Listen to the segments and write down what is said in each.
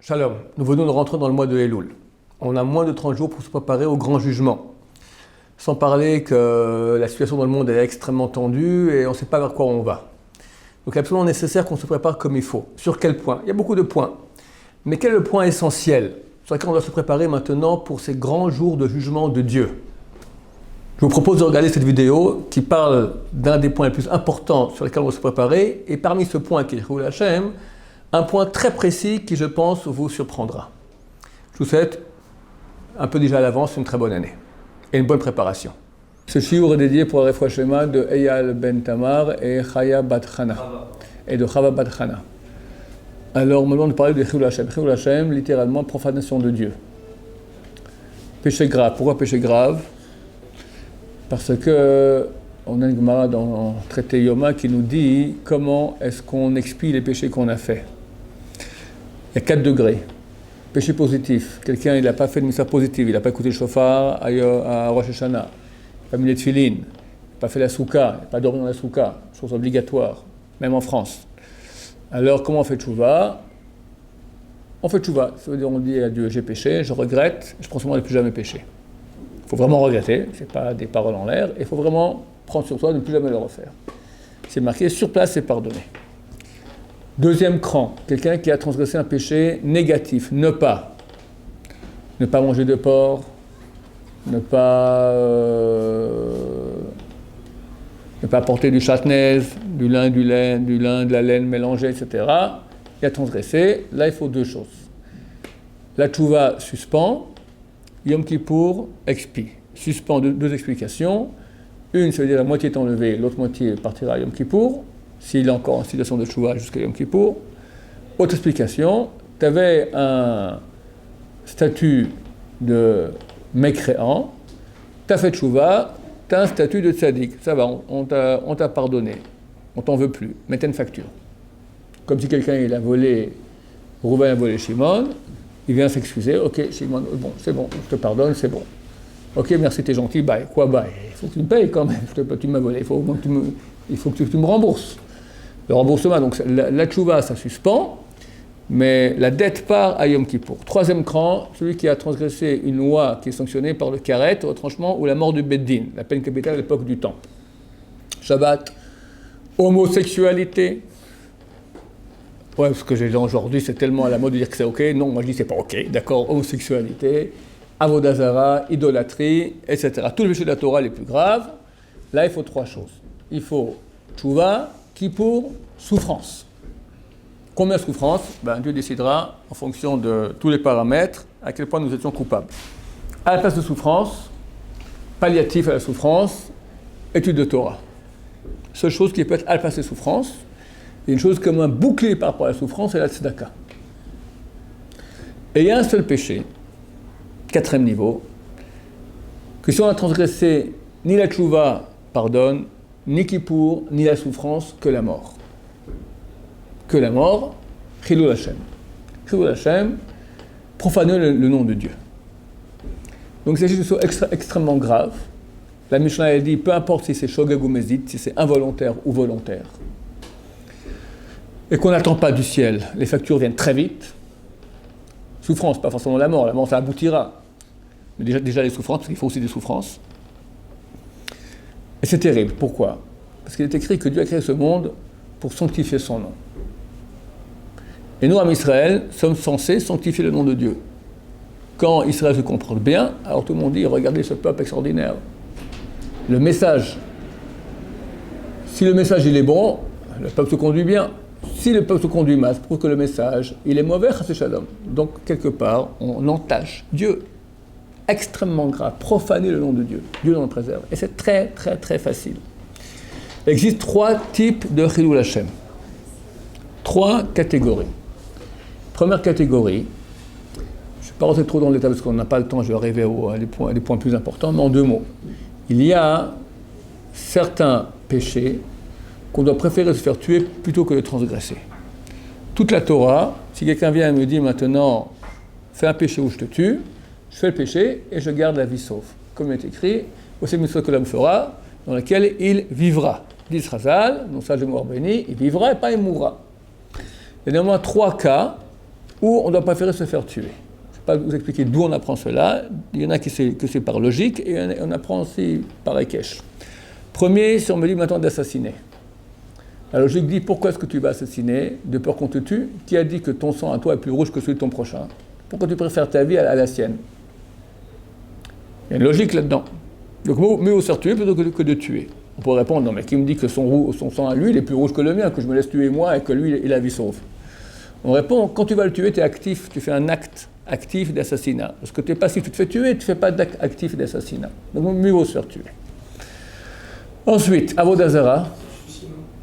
Shalom, nous venons de rentrer dans le mois de Elul. On a moins de 30 jours pour se préparer au grand jugement. Sans parler que la situation dans le monde est extrêmement tendue et on ne sait pas vers quoi on va. Donc il est absolument nécessaire qu'on se prépare comme il faut. Sur quel point? Il y a beaucoup de points. Mais quel est le point essentiel sur lequel on doit se préparer maintenant pour ces grands jours de jugement de Dieu? Je vous propose de regarder cette vidéo qui parle d'un des points les plus importants sur lesquels on doit se préparer. Et parmi ce point qui est Chilul Hashem, un point très précis qui, je pense, vous surprendra. Je vous souhaite, un peu déjà à l'avance, une très bonne année et une bonne préparation. Ce shiur est dédié pour la Refoua Shlema de Eyal Ben Tamar et Chaya Bat Chana, et de Chava Bat Chana. Alors, maintenant, on parle de Chilul Hashem. Chilul Hashem, littéralement, profanation de Dieu. Péché grave. Pourquoi péché grave? Parce que on a une Gemara dans le traité Yoma qui nous dit comment est-ce qu'on expie les péchés qu'on a faits. Il y a 4 degrés. Péché positif. Quelqu'un, il n'a pas fait de mitzvah positive, il n'a pas écouté le shofar à Rosh Hashanah, il n'a pas mis les tefilin, il n'a pas fait la souka, il n'a pas dormi dans la souka, chose obligatoire, même en France. Alors, comment on fait tchouva? On fait tchouva. Ça veut dire, on dit à Dieu, j'ai péché, je regrette, je prends soin de ne plus jamais pécher. Il faut vraiment regretter, ce n'est pas des paroles en l'air, il faut vraiment prendre sur soi de ne plus jamais le refaire. C'est marqué, sur place, c'est pardonné. Deuxième cran, quelqu'un qui a transgressé un péché négatif, ne pas manger de porc, ne pas porter du châtenez, du lin, de la laine mélangée, etc. Il a transgressé, là il faut 2 choses. La tchouva suspend, Yom Kippour expie. Suspend 2 explications. Une, ça veut dire la moitié est enlevée, l'autre moitié partira à Yom Kippour, s'il est encore en situation de tchouva jusqu'à Yom Kippour. Autre explication, tu avais un statut de mécréant, tu as fait tchouva, tu as un statut de tzaddik. Ça va, on t'a pardonné, on t'en veut plus, mais tu as une facture. Comme si quelqu'un il a volé, Rouven a volé Shimon, il vient s'excuser, ok Shimon, bon, c'est bon, je te pardonne, c'est bon. Ok, merci, t'es gentil, bye. Quoi, bye? Il faut que tu me payes quand même, tu m'as volé, il faut que tu me rembourses. Le remboursement, donc la tchouva, ça suspend, mais la dette part à Yom Kippour. 3e cran, celui qui a transgressé une loi qui est sanctionnée par le karet, au retranchement, ou la mort du beddin, la peine capitale à l'époque du temple. Shabbat, homosexualité. Ouais, ce que j'ai dit aujourd'hui, c'est tellement à la mode de dire que c'est ok. Non, moi je dis c'est pas ok, d'accord, homosexualité. Avodazara, idolâtrie, etc. Tous les péchés de la Torah les plus graves. Là, il faut 3 choses. Il faut tchouva, kippour, souffrance. Combien de souffrance? Dieu décidera, en fonction de tous les paramètres, à quel point nous étions coupables. À la place de souffrance, palliatif à la souffrance, étude de Torah. Seule chose qui peut être à la place de souffrance, et une chose comme un bouclier par rapport à la souffrance, c'est la tzedaka. Et il y a un seul péché, 4e niveau, que si on a transgressé, ni la tchouva pardonne, ni kippour, ni la souffrance, que la mort. Que la mort, Chilul Hashem. Chilul Hashem, profaner le nom de Dieu. Donc il s'agit de choses extrêmement graves. La Mishnah a dit, peu importe si c'est shogeg ou mezid, si c'est involontaire ou volontaire, et qu'on n'attend pas du ciel, les factures viennent très vite. Souffrance, pas forcément la mort ça aboutira. Mais déjà les souffrances, parce qu'il faut aussi des souffrances. Et c'est terrible. Pourquoi? Parce qu'il est écrit que Dieu a créé ce monde pour sanctifier son nom. Et nous, en Israël, sommes censés sanctifier le nom de Dieu. Quand Israël se comporte bien, alors tout le monde dit, regardez ce peuple extraordinaire. Le message, si le message il est bon, le peuple se conduit bien. Si le peuple se conduit mal, c'est pour que le message, il est mauvais, chassid shalom. Donc, quelque part, on entache Dieu. Extrêmement grave, profaner le nom de Dieu. Dieu l'en préserve. Et c'est très, très, très facile. Il existe 3 types de Chilul Hashem. 3 catégories. Première catégorie, je ne vais pas rentrer trop dans l'état parce qu'on n'a pas le temps, je vais arriver à des points plus importants, mais en 2 mots. Il y a certains péchés qu'on doit préférer se faire tuer plutôt que de transgresser. Toute la Torah, si quelqu'un vient et me dit maintenant, fais un péché ou je te tue, je fais le péché et je garde la vie sauve. Comme il est écrit, aussi mitzvot que l'homme fera, dans laquelle il vivra. Dit Chazal, non sage de mort béni, il vivra et pas il mourra. Il y a néanmoins 3 cas ou on doit préférer se faire tuer. Je ne vais pas vous expliquer d'où on apprend cela. Il y en a que c'est par logique, et on apprend aussi par Ekech. Premier, si on me dit maintenant d'assassiner. La logique dit, pourquoi est-ce que tu vas assassiner? De peur qu'on te tue. Qui a dit que ton sang à toi est plus rouge que celui de ton prochain? Pourquoi tu préfères ta vie à la sienne? Il y a une logique là-dedans. Donc, mieux vaut se faire tuer plutôt que de tuer. On pourrait répondre, non, mais qui me dit que son sang à lui, il est plus rouge que le mien, que je me laisse tuer moi et que lui, il a la vie sauve? On répond, quand tu vas le tuer, tu es actif, tu fais un acte actif d'assassinat. Parce que tu es passif, tu te fais tuer, tu ne fais pas d'acte actif d'assassinat. Donc, mieux vaut se faire tuer. Ensuite, Avodazara.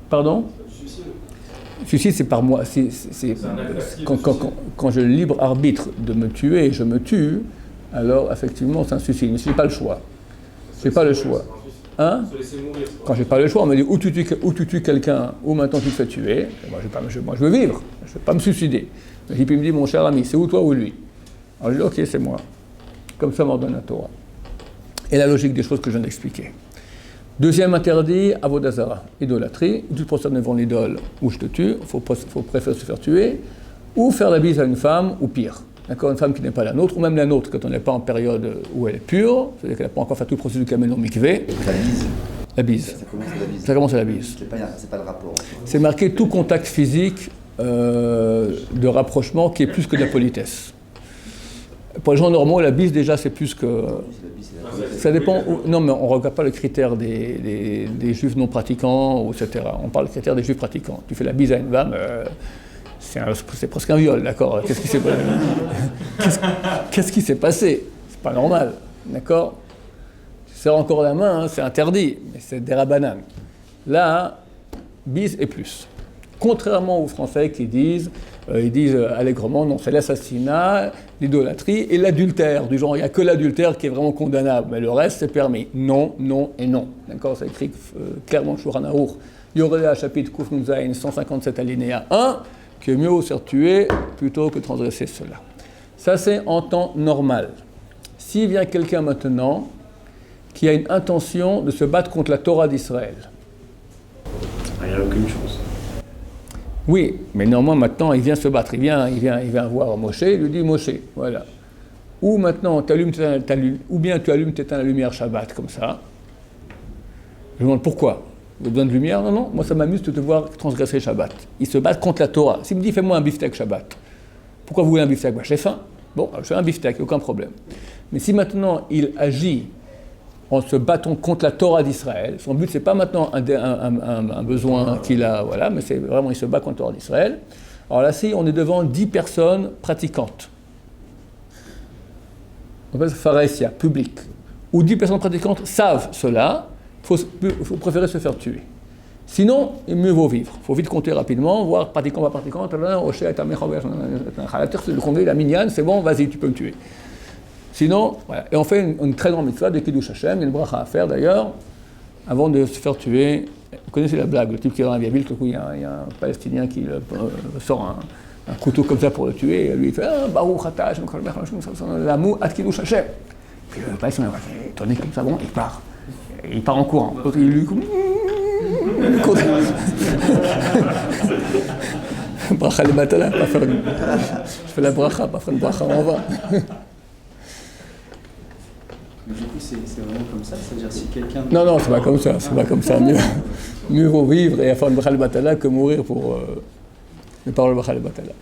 Pardon? Suicide, c'est par moi. Quand j'ai le libre arbitre de me tuer, je me tue, alors effectivement, c'est un suicide. Mais je n'ai pas le choix. Je n'ai pas le choix. Hein? Quand j'ai pas le choix, on me dit ou tu tues quelqu'un, ou maintenant tu te fais tuer. Moi, je veux vivre, je ne veux pas me suicider. Le hippie me dit, mon cher ami, c'est ou toi ou lui? Alors je dis, ok, c'est moi. Comme ça m'ordonne la Torah. Et la logique des choses que je viens d'expliquer. Deuxième interdit, Avodazara, idolâtrie. Tu te prosternes devant l'idole, ou je te tue, il faut préférer se faire tuer, ou faire la bise à une femme, ou pire. D'accord, une femme qui n'est pas la nôtre, ou même la nôtre, quand on n'est pas en période où elle est pure, c'est-à-dire qu'elle n'a pas encore fait tout le processus du camel au mikvé. La bise. La bise. Ça commence à la bise. Ça commence à la bise. C'est pas le rapport. C'est marqué tout contact physique de rapprochement qui est plus que de la politesse. Pour les gens normaux, la bise déjà c'est plus que... Ça dépend... Non, mais on ne regarde pas le critère des juifs non pratiquants, etc. On parle du critère des juifs pratiquants. Tu fais la bise à une femme... c'est presque un viol, d'accord? Qu'est-ce qui s'est passé? C'est pas normal, d'accord? Tu serres encore la main, hein, c'est interdit, mais c'est des rabananes. Là, bise et plus. Contrairement aux Français qui disent allègrement, non, c'est l'assassinat, l'idolâtrie et l'adultère. Du genre, il n'y a que l'adultère qui est vraiment condamnable, mais le reste, c'est permis. Non, non et non. D'accord? C'est écrit clairement sur Shulchan Aruch. Yoredea, chapitre Kuf Nun Zayin, 157 alinéa 1. Que mieux vaut se faire tuer plutôt que de transgresser cela. Ça, c'est en temps normal. S'il vient quelqu'un maintenant qui a une intention de se battre contre la Torah d'Israël. Il n'y a aucune chance. Oui, mais néanmoins, maintenant, il vient se battre. Il vient voir Moshe, il lui dit Moshe, voilà. Ou maintenant, ou bien tu allumes, t'éteins la lumière Shabbat, comme ça. Je me demande pourquoi. Vous avez besoin de lumière? Non, non, moi ça m'amuse de te voir transgresser Shabbat. Ils se battent contre la Torah. S'il me dit, fais-moi un beefsteak Shabbat. Pourquoi vous voulez un beefsteak? J'ai faim. Bon, je fais un beefsteak, aucun problème. Mais si maintenant il agit en se battant contre la Torah d'Israël, son but c'est pas maintenant un besoin qu'il a, voilà, mais c'est vraiment il se bat contre la Torah d'Israël. Alors là, si on est devant 10 personnes pratiquantes, on appelle ça pharésia, public, où 10 personnes pratiquantes savent cela, il faut préférer se faire tuer. Sinon, il mieux vaut vivre. Il faut vite compter rapidement, voir pratiquant, pas pratiquant, le congrès, la mignonne, c'est bon, vas-y, tu peux me tuer. Sinon, voilà. Et on fait une très grande mitzvah de Kiddush Hashem, il y a une bracha à faire d'ailleurs, avant de se faire tuer. Vous connaissez la blague, le type qui est dans la vieille ville, tout coup, il y a un Palestinien qui sort un couteau comme ça pour le tuer, et lui il fait Baruch Atah, l'amou at Kiddush Hashem. Puis le Palestinien est étonné comme ça, bon, il part. Il part en courant. L'autre, il lui bracha le batala, pas faire une... Je fais la bracha, pas faire une bracha, on va. Mais du coup, c'est vraiment comme ça, c'est-à-dire si quelqu'un... Non, c'est pas comme ça, c'est pas comme ça. Mieux vaut vivre et faire une bracha le batala que mourir pour ne pas avoir le bracha le batala.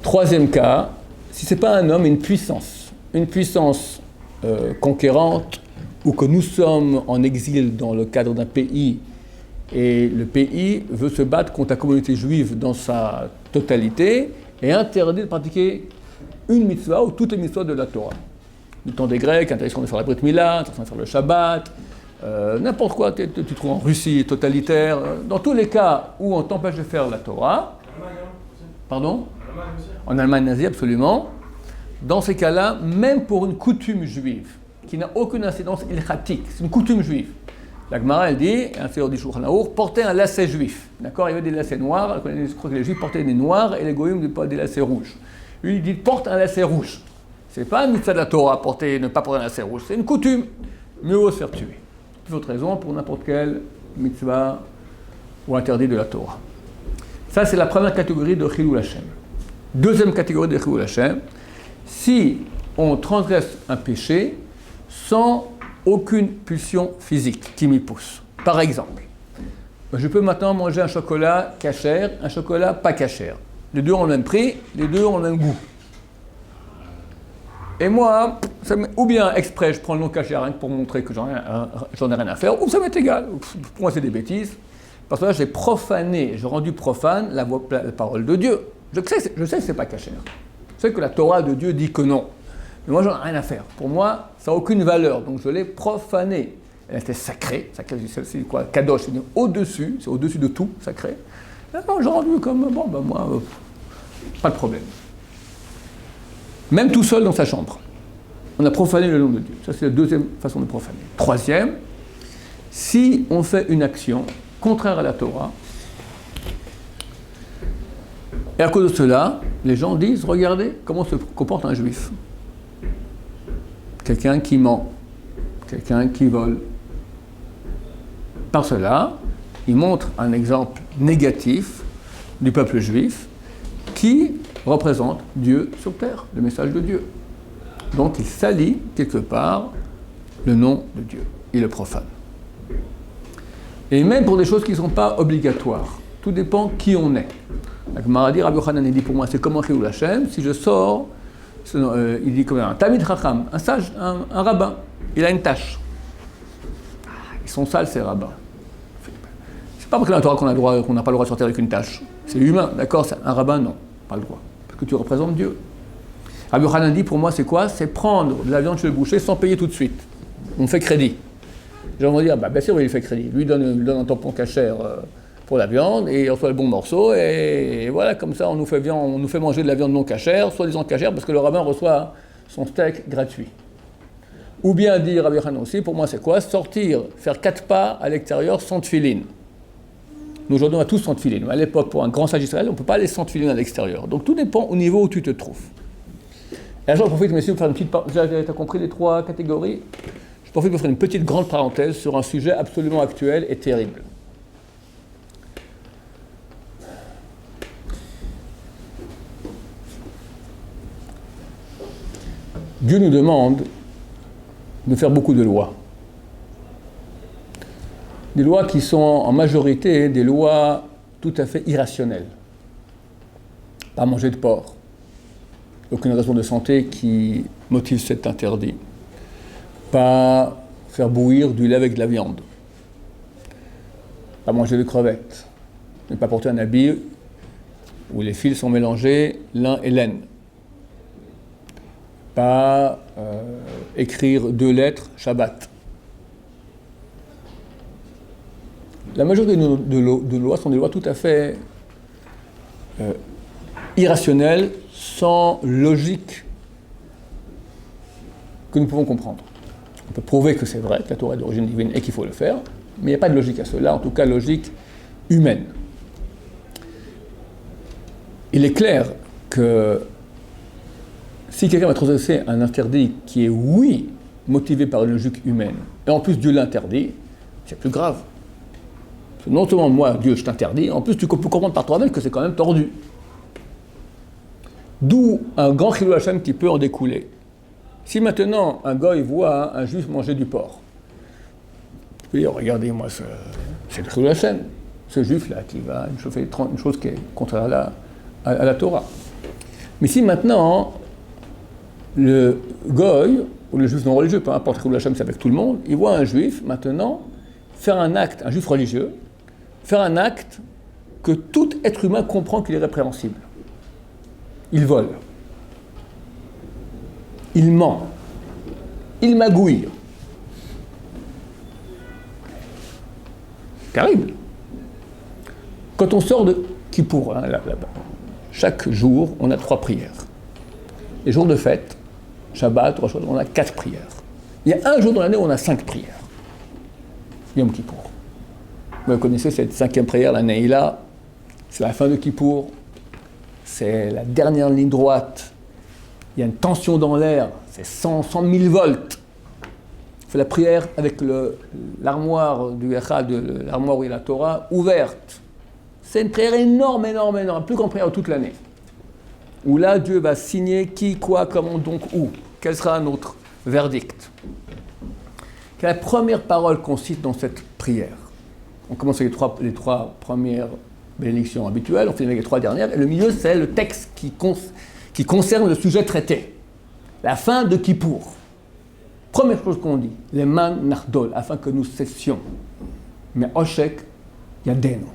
Troisième cas, si c'est pas un homme, une puissance conquérante, ou que nous sommes en exil dans le cadre d'un pays, et le pays veut se battre contre la communauté juive dans sa totalité, et interdit de pratiquer une mitzvah ou toutes les mitzvahs de la Torah. Du temps des Grecs, interdiction de faire la Brit Mila, interdiction de faire le Shabbat, n'importe quoi, tu te trouves en Russie totalitaire, dans tous les cas où on t'empêche de faire la Torah, pardon ? En Allemagne nazie, absolument. Dans ces cas-là, même pour une coutume juive, qui n'a aucune incidence ilchatique, c'est une coutume juive. La Gemara, elle dit, un théor du Shulchan Aruch, porter un lacet juif. D'accord? Il y avait des lacets noirs, je crois que les juifs portaient des noirs et les goïms des lacets rouges. Lui, il dit, porte un lacet rouge. C'est pas un mitzvah de la Torah, ne pas porter un lacet rouge, c'est une coutume. Mieux vaut se faire tuer. Toute autre raison pour n'importe quelle mitzvah ou interdit de la Torah. Ça, c'est la première catégorie de Chilul Hashem. Deuxième catégorie de Chilul Hashem, si on transgresse un péché sans aucune pulsion physique qui m'y pousse. Par exemple, je peux maintenant manger un chocolat kasher, un chocolat pas kasher. Les deux ont le même prix, les deux ont le même goût. Et moi, ou bien exprès, je prends le non kasher rien que pour montrer que j'en ai rien à faire, ou ça m'est égal. Pour moi, c'est des bêtises. Parce que là, j'ai profané, j'ai rendu profane la parole de Dieu. Je sais que c'est pas kasher. Je sais que la Torah de Dieu dit que non. Mais moi, j'en ai rien à faire. Pour moi, ça n'a aucune valeur. Donc, je l'ai profané. Elle était sacrée. C'est quoi? Kadosh, c'est au-dessus. C'est au-dessus de tout, sacré. J'ai rendu comme, moi, pas de problème. Même tout seul dans sa chambre. On a profané le nom de Dieu. Ça, c'est la deuxième façon de profaner. Troisième, si on fait une action contraire à la Torah, et à cause de cela, les gens disent, regardez comment se comporte un juif. Quelqu'un qui ment, quelqu'un qui vole. Par cela, il montre un exemple négatif du peuple juif qui représente Dieu sur terre, le message de Dieu. Donc il salit quelque part le nom de Dieu, il le profane. Et même pour des choses qui ne sont pas obligatoires, tout dépend qui on est. La Gemara dit, Rabbi Yochanan dit pour moi, c'est comme un Chilul Hashem, si je sors, il dit comme un Talmid Chacham, un sage, un rabbin, il a une tâche. Ils sont sales ces rabbins. C'est pas parce que la Torah qu'on n'a pas le droit de sortir avec une tâche. C'est humain, d'accord? Un rabbin, non, pas le droit. Parce que tu représentes Dieu. Rabbi Yochanan dit, pour moi, c'est quoi? C'est prendre de la viande chez le boucher sans payer tout de suite. On fait crédit. Les gens vont dire, bien sûr, il fait crédit. Lui, il donne un tampon kasher pour la viande, et il reçoit le bon morceau, et voilà, comme ça, on nous fait manger de la viande non kasher, soi-disant kasher, parce que le rabbin reçoit son steak gratuit. Ou bien dire, Rabbi Yochanan aussi, pour moi, c'est quoi? Sortir, faire 4 pas à l'extérieur sans tefilin. Nous, aujourd'hui, on a tous sans tefilin. À l'époque, pour un grand sage d'Israël, on ne peut pas aller sans tefilin à l'extérieur. Donc, tout dépend au niveau où tu te trouves. Et là, j'en profite, messieurs, pour faire une petite parenthèse. Tu as compris les 3 catégories? Je profite pour faire une petite grande parenthèse sur un sujet absolument actuel et terrible. Dieu nous demande de faire beaucoup de lois. Des lois qui sont en majorité des lois tout à fait irrationnelles. Pas manger de porc. Aucune raison de santé qui motive cet interdit. Pas faire bouillir du lait avec de la viande. Pas manger de crevettes. Ne pas porter un habit où les fils sont mélangés, lin et laine. Pas écrire 2 lettres Shabbat. La majorité de lois sont des lois tout à fait irrationnelles, sans logique que nous pouvons comprendre. On peut prouver que c'est vrai, que la Torah est d'origine divine et qu'il faut le faire, mais il n'y a pas de logique à cela, en tout cas logique humaine. Il est clair que si quelqu'un va transgresser un interdit qui est, oui, motivé par une logique humaine, et en plus Dieu l'interdit, c'est plus grave. Non seulement moi, Dieu, je t'interdis, en plus tu peux comprendre par toi-même que c'est quand même tordu. D'où un grand Chilul Hashem qui peut en découler. Si maintenant un goy voit un juif manger du porc, il peut dire, regardez, moi, c'est le Chilul Hashem, ce juif-là qui va faire une chose qui est contraire à la Torah. Mais si maintenant le goy, ou le juif non religieux, peu importe, Chilul Hashem c'est avec tout le monde, il voit un juif maintenant faire un acte, un juif religieux, faire un acte que tout être humain comprend qu'il est répréhensible. Il vole. Il ment. Il magouille. Terrible. Quand on sort de Kippour, chaque jour, on a 3 prières. Les jours de fête, Shabbat, Rosh Hashanah, on a 4 prières. Il y a un jour dans l'année où on a 5 prières. Yom Kippour. Vous connaissez cette 5e prière, la Neila, c'est la fin de Kippour, c'est la dernière ligne droite, il y a une tension dans l'air, c'est 100 000 volts. On fait la prière avec l'armoire du Echad, l'armoire où il y a la Torah, ouverte. C'est une prière énorme, plus grande prière de toute l'année. Où là, Dieu va signer qui, quoi, comment, donc, où. Quel sera notre verdict. Quelle est la première parole qu'on cite dans cette prière? On commence avec les trois premières bénédictions habituelles, on finit avec les 3 dernières, et le milieu, c'est le texte qui concerne le sujet traité. La fin de Kippour. Première chose qu'on dit, les man nardol, afin que nous cessions. Mais Oshek, Yadeno,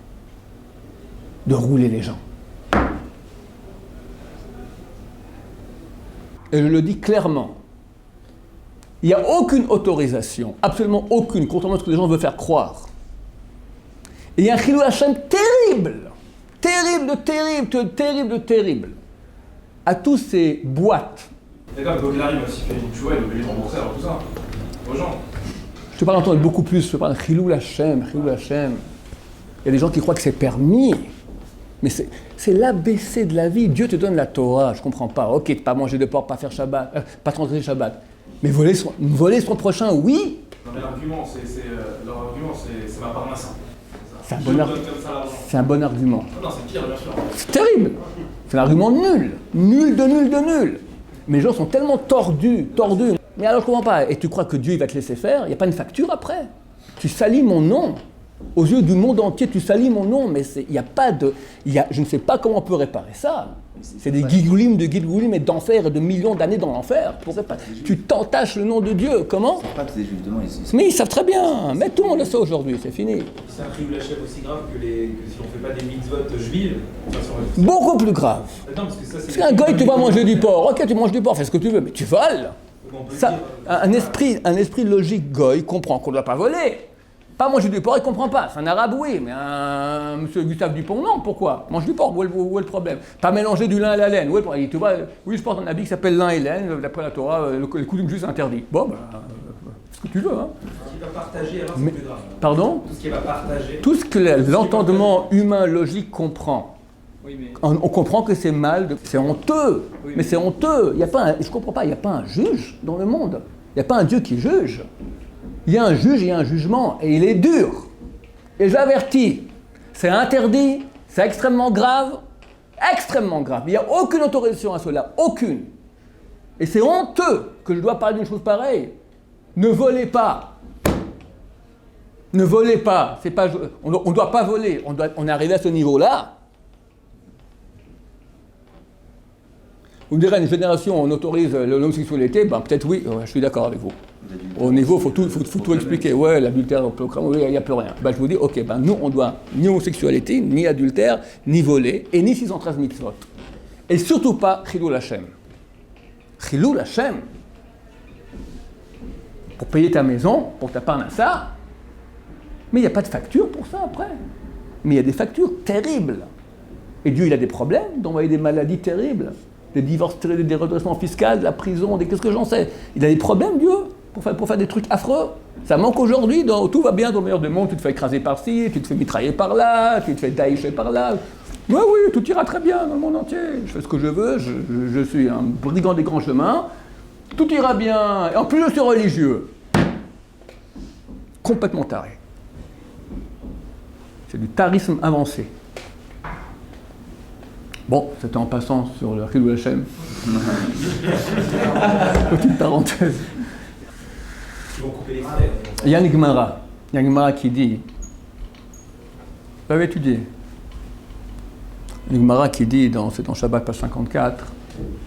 de rouler les gens. Et je le dis clairement, il n'y a aucune autorisation, absolument aucune, contrairement à ce que les gens veulent faire croire. Et il y a un Chilou Hashem terrible, terrible, à tous ces boîtes. D'accord, mais Baudelaire, s'il fait une chouette, il est obligé de rembourser alors tout ça, aux gens. Je te parle d'entendre beaucoup plus, je te parle de Chilou Hashem. Il y a des gens qui croient que c'est permis, mais c'est l'ABC de la vie. Dieu te donne la Torah, je ne comprends pas. Ok, ne pas manger de porc, pas faire Shabbat, pas transgresser Shabbat. Mais voler son prochain, oui. Non mais l'argument, leur argument, c'est ma part main. C'est un bon argument. Non, c'est pire, bien sûr. C'est terrible. C'est un argument nul. Nul de nul. Mais les gens sont tellement tordus. Mais alors je comprends pas. Et tu crois que Dieu il va te laisser faire? Il n'y a pas une facture après. Tu salis mon nom. Aux yeux du monde entier, tu salis mon nom. Mais il n'y a pas de... je ne sais pas comment on peut réparer ça. C'est des guilgoulim et d'enfer et de millions d'années dans l'enfer. Tu t'entaches le nom de Dieu. Comment? Mais ils savent très bien. Mais tout le monde le sait aujourd'hui. C'est fini. C'est un Chilou Hashem aussi grave que si on ne fait pas des mitzvot juives. Beaucoup plus grave. Non, parce que ça, c'est un goy, tu vas manger du porc. Ok, tu manges du porc, fais ce que tu veux, mais tu voles. Ça, un esprit logique goy comprend qu'on ne doit pas voler. Pas manger du porc, il ne comprend pas. C'est un arabe, oui, mais un monsieur Gustave Dupont, non, pourquoi? Mange du porc, où est le problème? Pas mélanger du lin à la laine. Tu vois, oui, je porte un habit qui s'appelle lin et laine, d'après la Torah, le coutume juste interdit. Bon, ce que tu veux, hein. Ce qui va partager, alors c'est plus grave. Pardon? Tout ce qui va partager. Tout ce que l'entendement humain logique comprend. Oui, mais... On comprend que c'est mal, c'est honteux, oui, mais c'est honteux. Je ne comprends pas, il n'y a pas un juge dans le monde. Il n'y a pas un Dieu qui juge. Il y a un juge, il y a un jugement, et il est dur. Et j'avertis, c'est interdit, c'est extrêmement grave. Il n'y a aucune autorisation à cela, aucune. Et c'est honteux que je dois parler d'une chose pareille. Ne volez pas. Ne volez pas. On ne doit pas voler, on est arrivé à ce niveau-là. Vous me direz, une génération, on autorise l'homosexualité, peut-être oui, je suis d'accord avec vous. Au niveau, il faut tout expliquer. Ouais, l'adultère, il n'y a plus rien. Je vous dis, ok, nous, on doit ni homosexualité, ni adultère, ni voler, et ni 613 mitzvot. Et surtout pas Chilou Hashem. Chilou Hashem. Pour payer ta maison, pour ta parnassa. Mais il n'y a pas de facture pour ça après. Mais il y a des factures terribles. Et Dieu, il a des problèmes d'envoyer des maladies terribles. Des divorces, des redressements fiscaux, de la prison, qu'est-ce que j'en sais. Il a des problèmes, Dieu, pour faire des trucs affreux. Ça manque aujourd'hui, tout va bien dans le meilleur des mondes, tu te fais écraser par-ci, tu te fais mitrailler par-là, tu te fais daïcher par-là. Oui, tout ira très bien dans le monde entier. Je fais ce que je veux, je suis un brigand des grands chemins, tout ira bien. Et en plus, je suis religieux. Complètement taré. C'est du tarisme avancé. Bon, c'était en passant sur le Chilou Hashem. Petite parenthèse. Ils vont couper les frères. Il y a une Gemara qui dit, vous l'avez étudié, une Gemara qui dit, c'est dans Shabbat page 54,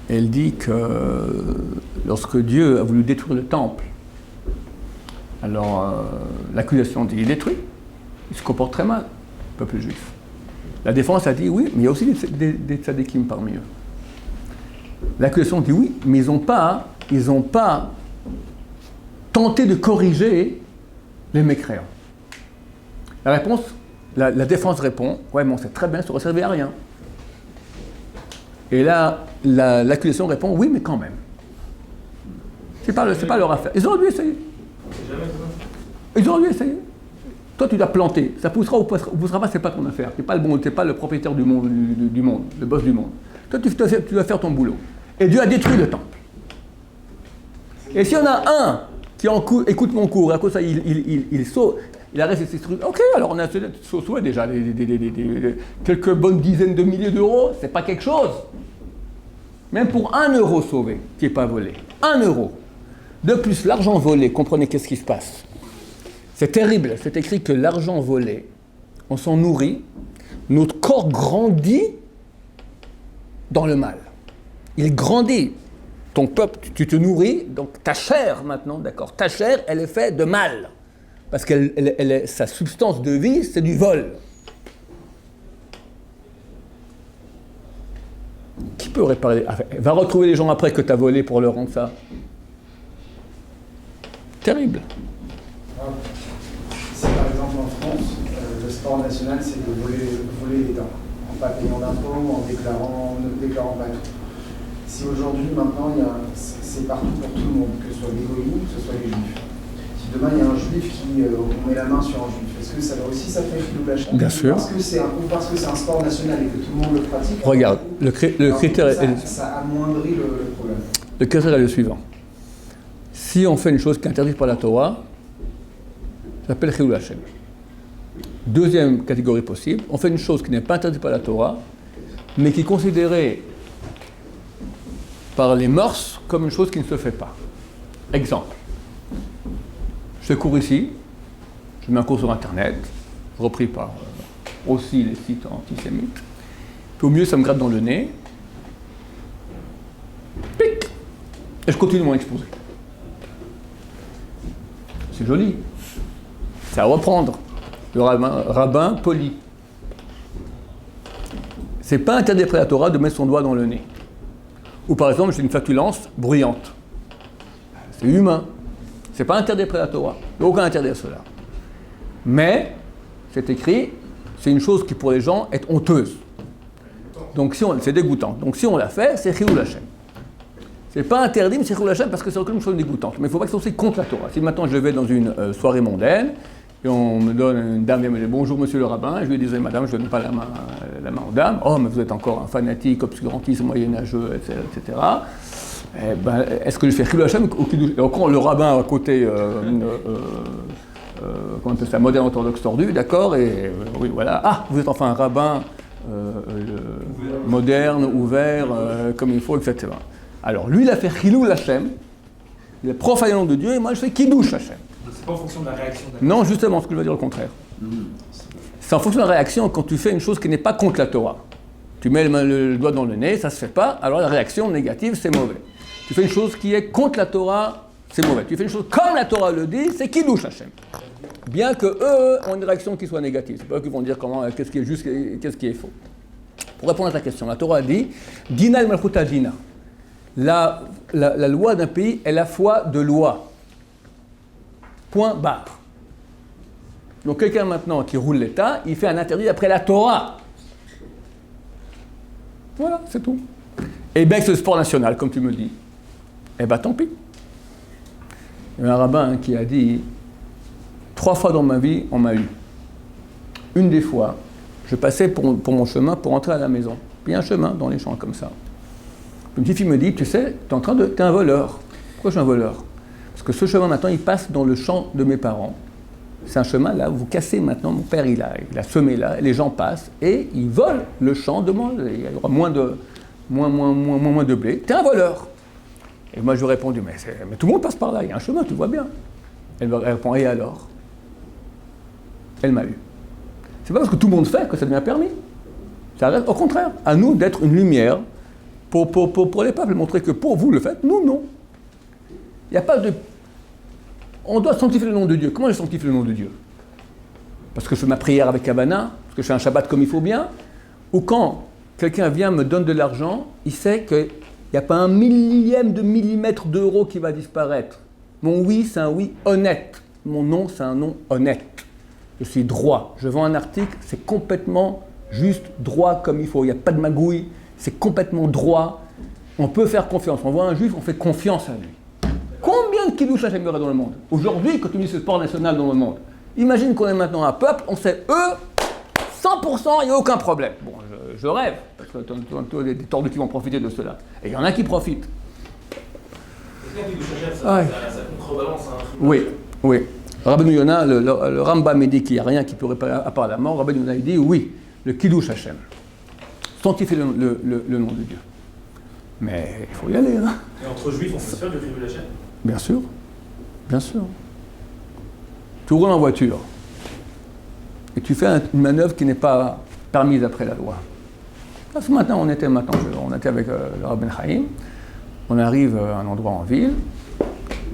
elle dit que lorsque Dieu a voulu détruire le temple, alors l'accusation dit, il détruit, il se comporte très mal, le peuple juif. La défense a dit oui, mais il y a aussi des tzadikim parmi eux. L'accusation dit oui, mais ils n'ont pas tenté de corriger les mécréants. La réponse, la défense répond, ouais, mais on sait très bien, ça ne servait à rien. Et là, l'accusation répond, oui, mais quand même. C'est pas leur affaire. Ils auraient dû essayer. Ils auraient dû essayer. Toi, tu dois planter. Ça poussera ou poussera pas, c'est pas ton affaire. Tu n'es pas le propriétaire du monde, le boss du monde. Toi, tu dois faire ton boulot. Et Dieu a détruit le temple. Et s'il y en a un qui écoute mon cours, à cause de ça, il saute. il arrête ses trucs. Ok, alors on a sauvé déjà quelques bonnes dizaines de milliers d'euros, c'est pas quelque chose. Même pour 1 euro sauvé, qui n'est pas volé. 1 euro. De plus, l'argent volé, comprenez qu'est-ce qui se passe. C'est terrible, c'est écrit que l'argent volé, on s'en nourrit, notre corps grandit dans le mal. Il grandit. Ton peuple, tu te nourris, donc ta chair maintenant, d'accord, ta chair, elle est faite de mal. Parce que sa substance de vie, c'est du vol. Qui peut réparer? Va retrouver les gens après que tu as volé pour leur rendre ça. Terrible. Si par exemple en France, le sport national, c'est de voler les dents, en pas payant d'impôts, en déclarant pas tout. Si aujourd'hui, maintenant, c'est partout pour tout le monde, que ce soit les goïms, que ce soit les juifs. Si demain il y a un juif qui on met la main sur un juif, est-ce que ça va aussi s'appeler double achat? Bien sûr. Parce que c'est un sport national et que tout le monde le pratique. Regarde, le critère ça amoindrit le problème. Le critère est le suivant. Si on fait une chose qui est interdite par la Torah, ça s'appelle Chilul Hashem. Deuxième catégorie possible, on fait une chose qui n'est pas interdite par la Torah, mais qui est considérée par les mœurs comme une chose qui ne se fait pas. Exemple. Je cours ici, je mets un cours sur Internet, repris par aussi les sites antisémites, puis au mieux ça me gratte dans le nez, pic, et je continue mon exposé. C'est joli. C'est à reprendre. Le rabbin poli. C'est pas interdit après la Torah de mettre son doigt dans le nez. Ou par exemple, j'ai une flatulence bruyante. C'est humain. C'est pas interdit après la Torah. Il n'y a aucun interdit à cela. Mais, c'est écrit, c'est une chose qui pour les gens est honteuse. Donc c'est dégoûtant. Donc si on l'a fait, c'est Chilul Hashem. C'est pas interdit, mais c'est Chilul Hashem parce que c'est une chose dégoûtante. Mais il ne faut pas que ce soit contre la Torah. Si maintenant je vais dans une soirée mondaine, et on me donne, une dame vient me dire bonjour monsieur le rabbin, et je lui dis madame, je ne donne pas la main aux dames, oh mais vous êtes encore un fanatique, obscurantiste, moyenâgeux, etc. Eh ben, est-ce que je fais Chilul Hashem ou Kiddush? Et encore le rabbin à côté, comment on appelle ça, moderne orthodoxe tordu, d'accord, et oui voilà, ah vous êtes enfin un rabbin moderne, ouvert, comme il faut, etc. Alors lui il a fait Chilul Hashem, il a profané le nom de Dieu, et moi je fais Kiddush Hashem. C'est pas en fonction de la réaction d'un... Non, justement, ce que je veux dire le contraire. C'est en fonction de la réaction quand tu fais une chose qui n'est pas contre la Torah. Tu mets le doigt dans le nez, ça se fait pas, alors la réaction négative, c'est mauvais. Tu fais une chose qui est contre la Torah, c'est mauvais. Tu fais une chose comme la Torah le dit, c'est Kiddush Hashem. Bien que eux ont une réaction qui soit négative. C'est pas eux qui vont dire qu'est-ce qui est juste, qu'est-ce qui est faux. Pour répondre à ta question, la Torah dit Dina el Malchuta Dina. La loi d'un pays est la foi de loi. Point barre. Donc quelqu'un maintenant qui roule l'État, il fait un interdit après la Torah. Voilà, c'est tout. Et bien que c'est le sport national, comme tu me dis, eh bien tant pis. Il y a un rabbin qui a dit 3 fois dans ma vie, on m'a eu. Une des fois, je passais pour mon chemin pour entrer à la maison. Puis il y a un chemin dans les champs comme ça. Une petite fille me dit, tu sais, t'es un voleur. Pourquoi je suis un voleur? Parce que ce chemin maintenant, il passe dans le champ de mes parents. C'est un chemin là où vous cassez maintenant. Mon père, il a semé là, les gens passent et ils volent le champ de moi. Il y aura moins de blé. T'es un voleur. Et moi, je lui ai répondu, mais tout le monde passe par là, il y a un chemin, tu vois bien. Elle répond, et alors? Elle m'a eu. C'est pas parce que tout le monde fait que ça devient permis. Ça reste, au contraire, à nous d'être une lumière pour les peuples, montrer que pour vous le faites, nous, non. Il n'y a pas de... On doit sanctifier le nom de Dieu. Comment je sanctifie le nom de Dieu? Parce que je fais ma prière avec Havana, parce que je fais un Shabbat comme il faut bien, ou quand quelqu'un vient me donne de l'argent, il sait qu'il n'y a pas un millième de millimètre d'euro qui va disparaître. Mon oui, c'est un oui honnête. Mon non, c'est un non honnête. Je suis droit. Je vends un article, c'est complètement juste droit comme il faut. Il n'y a pas de magouille, c'est complètement droit. On peut faire confiance. On voit un juif, on fait confiance à lui. Combien de Kiddush Hashem il y aura dans le monde? Aujourd'hui, quand tu dis ce sport national dans le monde, imagine qu'on est maintenant un peuple, on sait eux, 100%, il n'y a aucun problème. Bon, je rêve, parce que tu as des tordus qui vont profiter de cela. Et il y en a qui profitent. Est-ce qu'un Kiddush Hashem, ça contrebalance un... Oui. Rabbeinu Yonah, le Rambam dit qu'il n'y a rien qui peut réparer à part la mort. Rabbeinu Yonah il dit oui, le Kiddush Hashem. Sanctifier le nom de Dieu. Mais il faut y aller. Hein. Et entre juifs, on peut se faire du Chilul Hashem? Bien sûr. Bien sûr. Tu roules en voiture et tu fais une manœuvre qui n'est pas permise après la loi. Là, ce matin, on était avec le Rabbi Chaim. On arrive à un endroit en ville.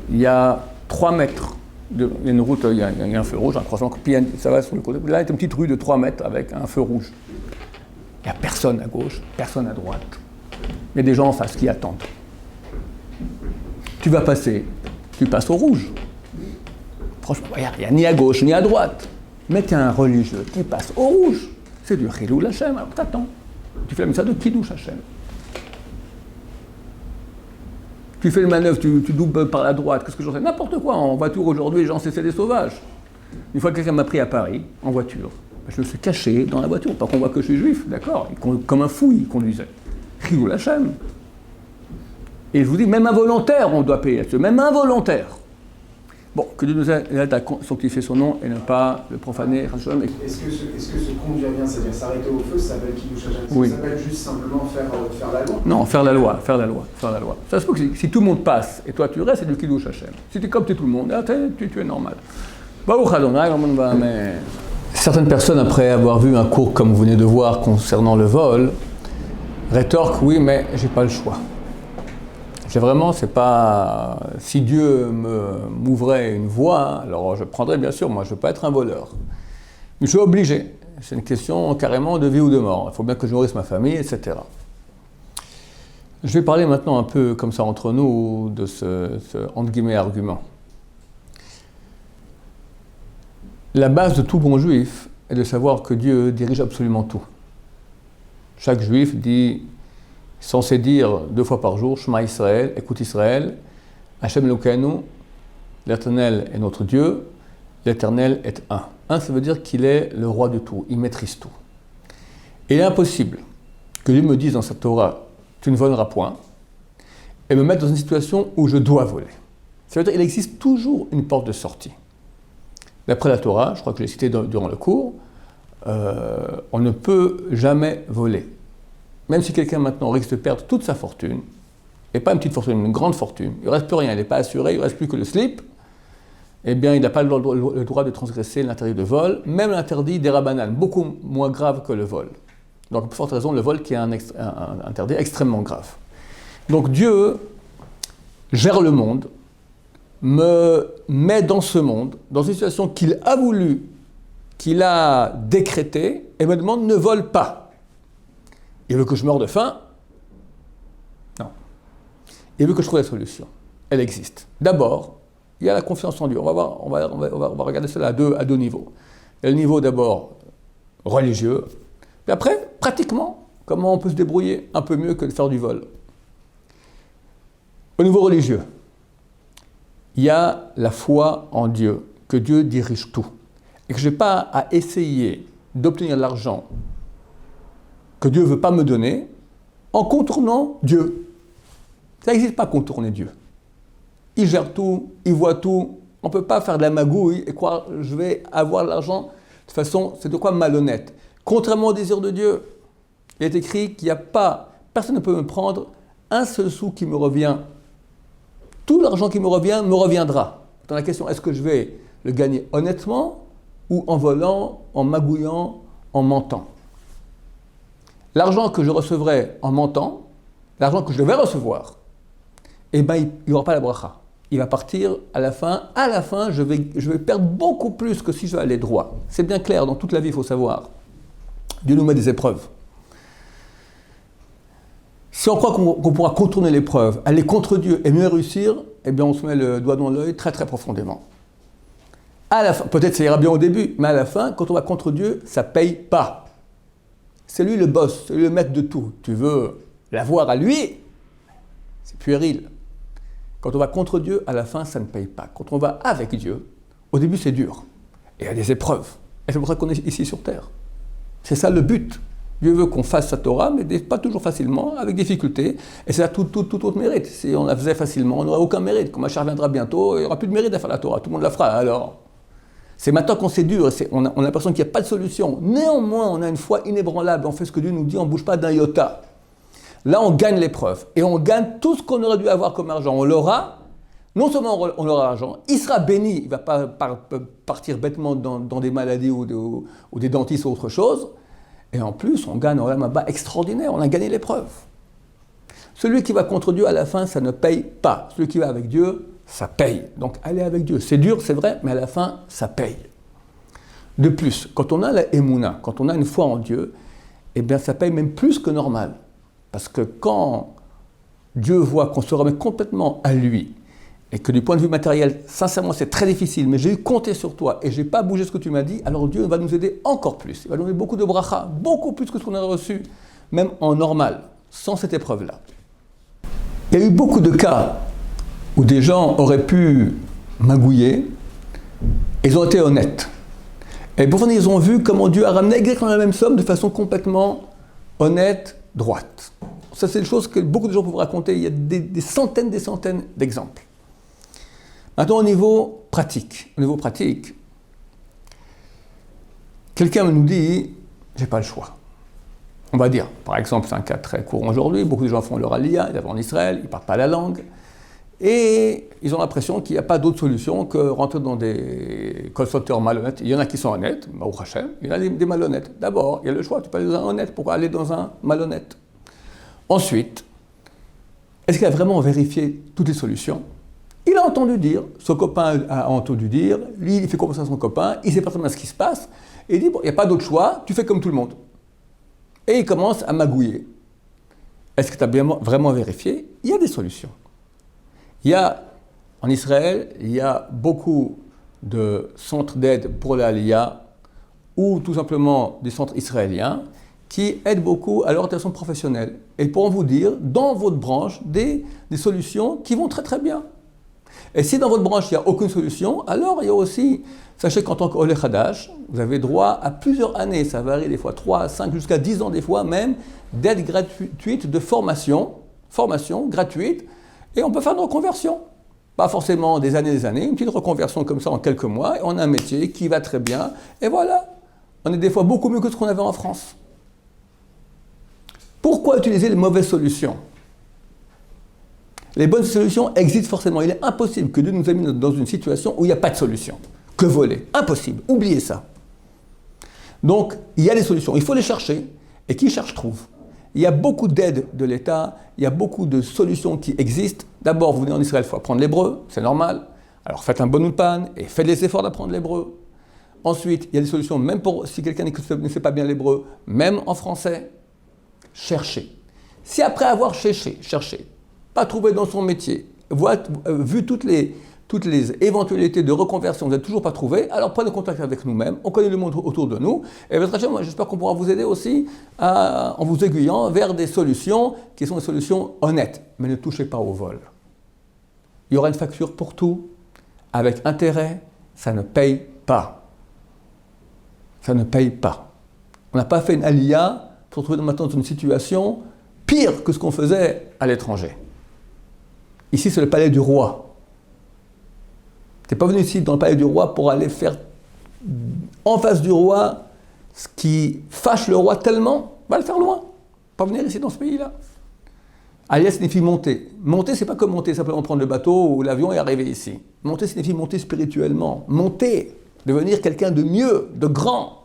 Il y a 3 mètres. Il y a une route, il y a un feu rouge, un croissant, puis ça va sur le côté. Là, il y a une petite rue de 3 mètres avec un feu rouge. Il n'y a personne à gauche, personne à droite. Il y a des gens en face qui attendent. Tu vas passer, tu passes au rouge. Franchement, il n'y a ni à gauche ni à droite. Mais tu es un religieux qui passe au rouge. C'est du Chilul Hashem, alors t'attends. Tu fais la mitzvah de Kiddush Hashem. Tu fais une manœuvre, tu doubles par la droite, qu'est-ce que j'en sais? N'importe quoi, en voiture aujourd'hui, les gens c'est des sauvages. Une fois que quelqu'un m'a pris à Paris, en voiture, je me suis caché dans la voiture, pas qu'on voit que je suis juif, d'accord? Comme un fou, il conduisait. Chilul Hashem. Et je vous dis, même involontaire, on doit payer là-dessus, même involontaire. Bon, que Dieu nous aide à sanctifier son nom et ne pas le profaner. Est-ce que ce conduire bien, c'est-à-dire s'arrêter au feu, ça s'appelle Kiddush Hashem? Oui. Ça s'appelle juste simplement faire la loi? Non, faire la loi. Ça se peut que si tout le monde passe et toi tu restes, c'est du Kiddush Hashem. Si tu es comme tout le monde, tu es normal. Mais certaines personnes, après avoir vu un cours comme vous venez de voir concernant le vol, rétorquent, oui, mais j'ai pas le choix. C'est pas... Si Dieu m'ouvrait une voie, alors je prendrais, bien sûr, moi je ne veux pas être un voleur. Mais je suis obligé. C'est une question carrément de vie ou de mort. Il faut bien que je nourrisse ma famille, etc. Je vais parler maintenant un peu comme ça entre nous de ce entre guillemets argument. La base de tout bon juif est de savoir que Dieu dirige absolument tout. Chaque juif dit... censé dire 2 fois par jour, Shema Israël, écoute Israël, Hashem Elokeinu, l'Éternel est notre Dieu, l'Éternel est un. Un, ça veut dire qu'il est le roi de tout, il maîtrise tout. Et il est impossible que Dieu me dise dans sa Torah, tu ne voleras point, et me mettre dans une situation où je dois voler. Ça veut dire qu'il existe toujours une porte de sortie. D'après la Torah, je crois que je l'ai cité durant le cours, on ne peut jamais voler. Même si quelqu'un maintenant risque de perdre toute sa fortune, et pas une petite fortune, une grande fortune, il ne reste plus rien, il n'est pas assuré, il ne reste plus que le slip, eh bien il n'a pas le droit de transgresser l'interdit de vol, même l'interdit des rabbanan, beaucoup moins grave que le vol. Donc pour forte raison, le vol qui est un interdit extrêmement grave. Donc Dieu gère le monde, me met dans ce monde, dans une situation qu'il a voulu, qu'il a décrétée, et me demande ne vole pas. Il veut que je meure de faim? Non. Il veut que je trouve la solution. Elle existe. D'abord, il y a la confiance en Dieu. On va regarder cela à deux niveaux. Il y a le niveau d'abord religieux, puis après, pratiquement, comment on peut se débrouiller un peu mieux que de faire du vol. Au niveau religieux, il y a la foi en Dieu, que Dieu dirige tout. Et que je n'ai pas à essayer d'obtenir de l'argent que Dieu ne veut pas me donner, en contournant Dieu. Ça n'existe pas contourner Dieu. Il gère tout, il voit tout. On ne peut pas faire de la magouille et croire que je vais avoir de l'argent. De toute façon, c'est de quoi malhonnête. Contrairement au désir de Dieu, il est écrit qu'il n'y a pas, personne ne peut me prendre un seul sou qui me revient. Tout l'argent qui me reviendra. Dans la question, est-ce que je vais le gagner honnêtement ou en volant, en magouillant, en mentant? L'argent que je recevrai en mentant, l'argent que je vais recevoir, eh bien, il n'y aura pas la bracha. Il va partir à la fin. À la fin, je vais perdre beaucoup plus que si je vais aller droit. C'est bien clair, dans toute la vie, il faut savoir. Dieu nous met des épreuves. Si on croit qu'on pourra contourner l'épreuve, aller contre Dieu et mieux réussir, eh bien, on se met le doigt dans l'œil très très profondément. À la fin, peut-être ça ira bien au début, mais à la fin, quand on va contre Dieu, ça ne paye pas. C'est lui le boss, c'est lui le maître de tout. Tu veux l'avoir à lui, c'est puéril. Quand on va contre Dieu, à la fin, ça ne paye pas. Quand on va avec Dieu, au début, c'est dur. Et il y a des épreuves. Et c'est pour ça qu'on est ici sur Terre. C'est ça le but. Dieu veut qu'on fasse sa Torah, mais pas toujours facilement, avec difficulté. Et c'est là tout autre mérite. Si on la faisait facilement, on n'aurait aucun mérite. Quand Machar viendra bientôt, il n'y aura plus de mérite à faire la Torah. Tout le monde la fera. Alors, C'est maintenant qu'on sait dur, on a l'impression qu'il n'y a pas de solution. Néanmoins, on a une foi inébranlable, on fait ce que Dieu nous dit, on ne bouge pas d'un iota. Là, on gagne l'épreuve et on gagne tout ce qu'on aurait dû avoir comme argent. On l'aura, non seulement on aura l'argent, il sera béni, il ne va pas partir bêtement dans des maladies ou des dentistes ou autre chose. Et en plus, on gagne un Olam Haba extraordinaire, on a gagné l'épreuve. Celui qui va contre Dieu à la fin, ça ne paye pas. Celui qui va avec Dieu, ça paye. Donc allez avec Dieu. C'est dur, c'est vrai, mais à la fin, ça paye. De plus, quand on a la Emouna, quand on a une foi en Dieu, eh bien ça paye même plus que normal. Parce que quand Dieu voit qu'on se remet complètement à lui, et que du point de vue matériel, sincèrement, c'est très difficile, mais j'ai eu compté sur toi et je n'ai pas bougé ce que tu m'as dit, alors Dieu va nous aider encore plus. Il va nous donner beaucoup de bracha, beaucoup plus que ce qu'on a reçu, même en normal, sans cette épreuve-là. Il y a eu beaucoup de cas où des gens auraient pu magouiller, et ils ont été honnêtes. Et pour finir, ils ont vu comment Dieu a ramené exactement la même somme de façon complètement honnête, droite. Ça, c'est des choses que beaucoup de gens peuvent raconter. Il y a des centaines d'exemples. Maintenant, au niveau pratique, quelqu'un nous dit « j'ai pas le choix ». On va dire, par exemple, c'est un cas très courant aujourd'hui, beaucoup de gens font leur aliyah, ils vont en Israël, ils ne parlent pas la langue, et ils ont l'impression qu'il n'y a pas d'autre solution que rentrer dans des constructeurs malhonnêtes. Il y en a qui sont honnêtes, Baruch Hashem, il y en a des malhonnêtes. D'abord, il y a le choix, tu peux aller dans un honnête, pourquoi aller dans un malhonnête? Ensuite, est-ce qu'il a vraiment vérifié toutes les solutions? Il a entendu dire, son copain a entendu dire, lui il fait confiance à son copain, il sait pas très bien ce qui se passe, et il dit, bon, il n'y a pas d'autre choix, tu fais comme tout le monde. Et il commence à magouiller. Est-ce que tu as vraiment vérifié? Il y a des solutions. En Israël, il y a beaucoup de centres d'aide pour l'Aliyah, ou tout simplement des centres israéliens, qui aident beaucoup à l'orientation professionnelle. Et pourront vous dire, dans votre branche, des solutions qui vont très très bien. Et si dans votre branche, il n'y a aucune solution, alors il y a aussi, sachez qu'en tant qu'Olé Hadash, vous avez droit à plusieurs années, ça varie des fois 3 à 5, jusqu'à 10 ans des fois même, d'aide gratuite de formation gratuite, et on peut faire une reconversion. Pas forcément des années, une petite reconversion comme ça en quelques mois, et on a un métier qui va très bien, et voilà, on est des fois beaucoup mieux que ce qu'on avait en France. Pourquoi utiliser les mauvaises solutions? Les bonnes solutions existent forcément. Il est impossible que Dieu nous ait mis dans une situation où il n'y a pas de solution. Que voler? Impossible. Oubliez ça. Donc, il y a des solutions. Il faut les chercher. Et qui cherche, trouve. Il y a beaucoup d'aides de l'État. Il y a beaucoup de solutions qui existent. D'abord, vous venez en Israël, il faut apprendre l'hébreu. C'est normal. Alors, faites un bon ulpan et faites les efforts d'apprendre l'hébreu. Ensuite, il y a des solutions, même pour si quelqu'un ne sait pas bien l'hébreu, même en français. Cherchez. Si après avoir cherché, pas trouvé dans son métier, vu toutes les éventualités de reconversion, vous n'avez toujours pas trouvé, alors prenez contact avec nous-mêmes, on connaît le monde autour de nous, et moi j'espère qu'on pourra vous aider aussi en vous aiguillant vers des solutions qui sont des solutions honnêtes, mais ne touchez pas au vol. Il y aura une facture pour tout, avec intérêt, ça ne paye pas. Ça ne paye pas. On n'a pas fait une aliyah pour se retrouver maintenant dans une situation pire que ce qu'on faisait à l'étranger. Ici, c'est le palais du roi. Tu n'es pas venu ici dans le palais du roi pour aller faire en face du roi ce qui fâche le roi tellement, va le faire loin. Pas venir ici dans ce pays-là. Aliyah signifie monter. Monter, c'est pas comme monter, simplement prendre le bateau ou l'avion et arriver ici. Monter signifie monter spirituellement. Monter, devenir quelqu'un de mieux, de grand.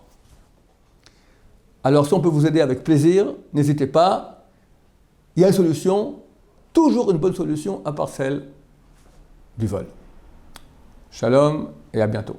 Alors, si on peut vous aider avec plaisir, n'hésitez pas. Il y a une solution. Toujours une bonne solution à part celle du vol. Shalom et à bientôt.